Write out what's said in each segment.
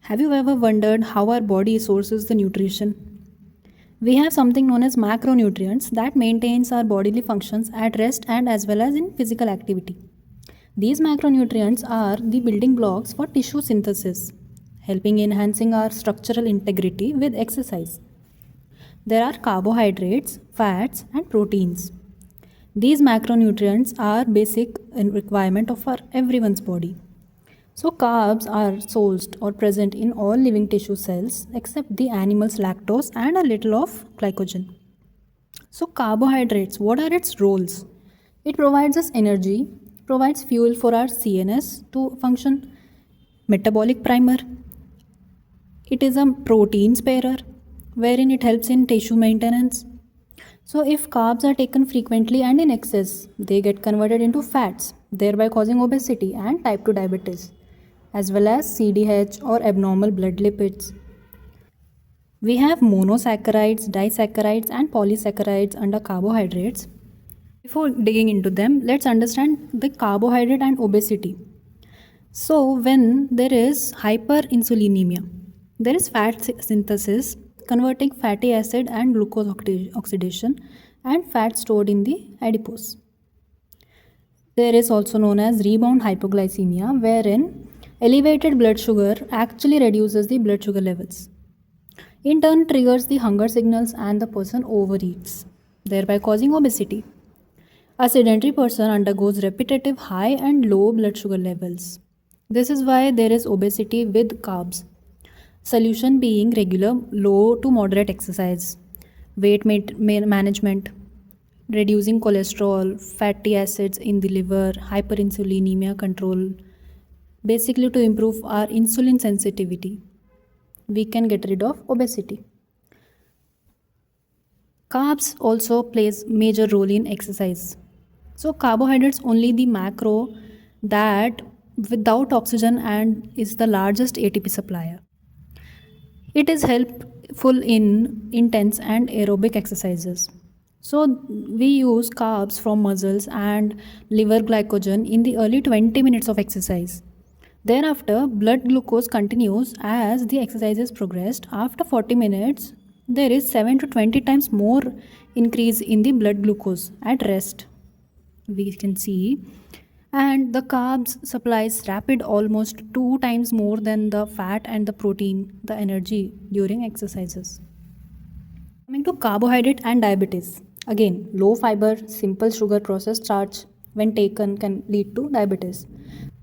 Have you ever wondered how our body sources the nutrition? We have something known as macronutrients that maintains our bodily functions at rest and as well as in physical activity. These macronutrients are the building blocks for tissue synthesis, helping enhancing our structural integrity with exercise. There are carbohydrates, fats and proteins. These macronutrients are basic requirement of our everyone's body. So carbs are sourced or present in all living tissue cells except the animal's lactose and a little of glycogen. So carbohydrates, what are its roles? It provides us energy, provides fuel for our CNS to function, metabolic primer. It is a protein sparer wherein it helps in tissue maintenance. So if carbs are taken frequently and in excess, they get converted into fats, thereby causing obesity and type 2 diabetes, as well as CDH or abnormal blood lipids. We have monosaccharides, disaccharides and polysaccharides under carbohydrates. Before digging into them, let's understand the carbohydrate and obesity. So when there is hyperinsulinemia, there is fat synthesis converting fatty acid and glucose oxidation and fat stored in the adipose. There is also known as rebound hypoglycemia, wherein elevated blood sugar actually reduces the blood sugar levels. In turn, triggers the hunger signals and the person overeats, thereby causing obesity. A sedentary person undergoes repetitive high and low blood sugar levels. This is why there is obesity with carbs. Solution being regular low to moderate exercise, weight management, reducing cholesterol, fatty acids in the liver, hyperinsulinemia control. Basically to improve our insulin sensitivity, we can get rid of obesity. Carbs also plays major role in exercise. So carbohydrates only the macro that without oxygen and is the largest ATP supplier. It is helpful in intense and aerobic exercises. So we use carbs from muscles and liver glycogen in the early 20 minutes of exercise. Thereafter, blood glucose continues as the exercise is progressed. After 40 minutes, there is 7 to 20 times more increase in the blood glucose at rest. We can see. And the carbs supplies rapid almost 2 times more than the fat and the protein, the energy during exercises. Coming to carbohydrate and diabetes. Again, low fiber, simple sugar processed starch when taken can lead to diabetes.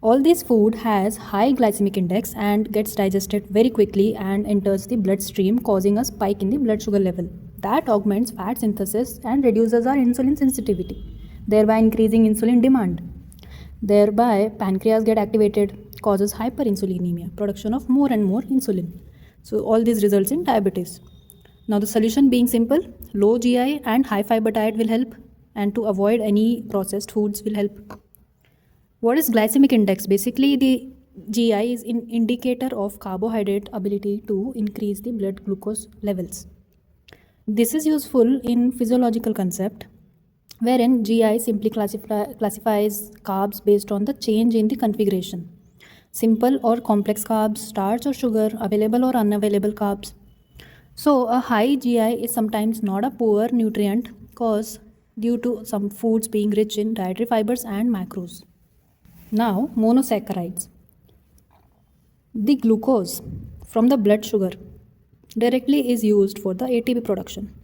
All this food has high glycemic index and gets digested very quickly and enters the bloodstream, causing a spike in the blood sugar level. That augments fat synthesis and reduces our insulin sensitivity, thereby increasing insulin demand. Thereby, pancreas get activated, causes hyperinsulinemia, production of more and more insulin. So all this results in diabetes. Now the solution being simple, low GI and high fiber diet will help, and to avoid any processed foods will help. What is glycemic index? Basically, the GI is an indicator of carbohydrate ability to increase the blood glucose levels. This is useful in physiological concept, wherein GI simply classifies carbs based on the change in the configuration. Simple or complex carbs, starch or sugar, available or unavailable carbs. So a high GI is sometimes not a poor nutrient cause due to some foods being rich in dietary fibers and macros. Now, monosaccharides. The glucose from the blood sugar directly is used for the ATP production.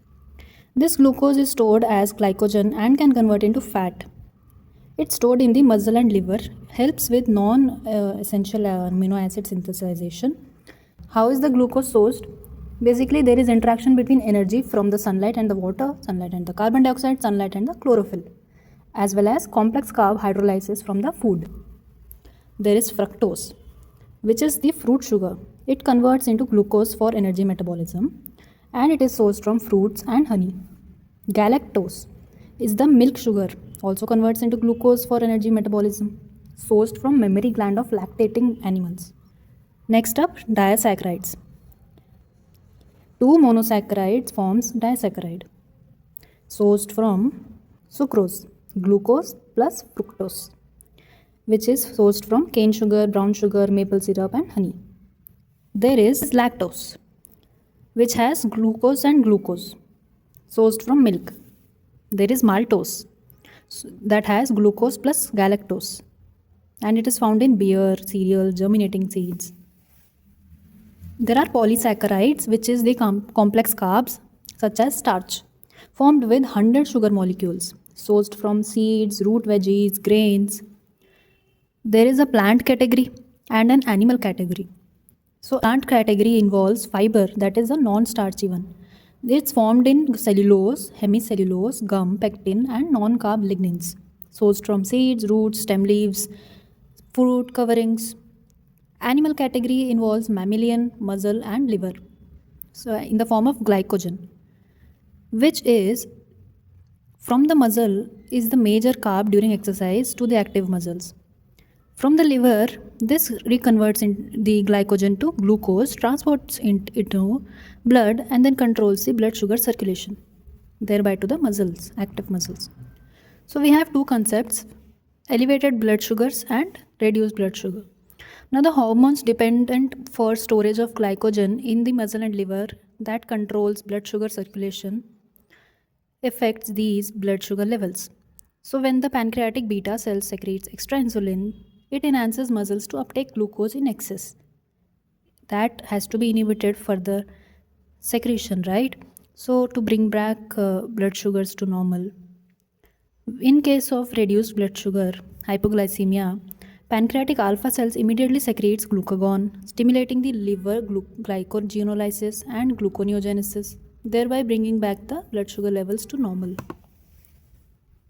This glucose is stored as glycogen and can convert into fat. It's stored in the muscle and liver, helps with non-essential amino acid synthesization. How is the glucose sourced? Basically, there is interaction between energy from the sunlight and the water, sunlight and the carbon dioxide, sunlight and the chlorophyll, as well as complex carb hydrolysis from the food. There is fructose, which is the fruit sugar. It converts into glucose for energy metabolism, and it is sourced from fruits and honey. Galactose is the milk sugar, also converts into glucose for energy metabolism, sourced from mammary gland of lactating animals. Next up, disaccharides. 2 monosaccharides forms disaccharide, sourced from sucrose, glucose plus fructose, which is sourced from cane sugar, brown sugar, maple syrup and honey. There is lactose, which has glucose and glucose sourced from milk. There is maltose, that has glucose plus galactose, and it is found in beer, cereal, germinating seeds. There are polysaccharides, which is the complex carbs such as starch, formed with 100 sugar molecules, sourced from seeds, root veggies, grains. There is a plant category and an animal category. So, plant category involves fiber, that is a non-starchy one. It's formed in cellulose, hemicellulose, gum, pectin, and non-carb lignins, sourced from seeds, roots, stem leaves, fruit coverings. Animal category involves mammalian, muscle, and liver. So, in the form of glycogen, which is from the muscle is the major carb during exercise to the active muscles. From the liver, this reconverts the glycogen to glucose, transports it into blood, and then controls the blood sugar circulation, thereby to the muscles, active muscles. So we have two concepts: elevated blood sugars and reduced blood sugar. Now, the hormones dependent for storage of glycogen in the muscle and liver that controls blood sugar circulation affects these blood sugar levels. So, when the pancreatic beta cell secretes extra insulin, it enhances muscles to uptake glucose in excess. That has to be inhibited for the secretion, right? So, to bring back blood sugars to normal. In case of reduced blood sugar, hypoglycemia, pancreatic alpha cells immediately secretes glucagon, stimulating the liver glycogenolysis and gluconeogenesis, thereby bringing back the blood sugar levels to normal.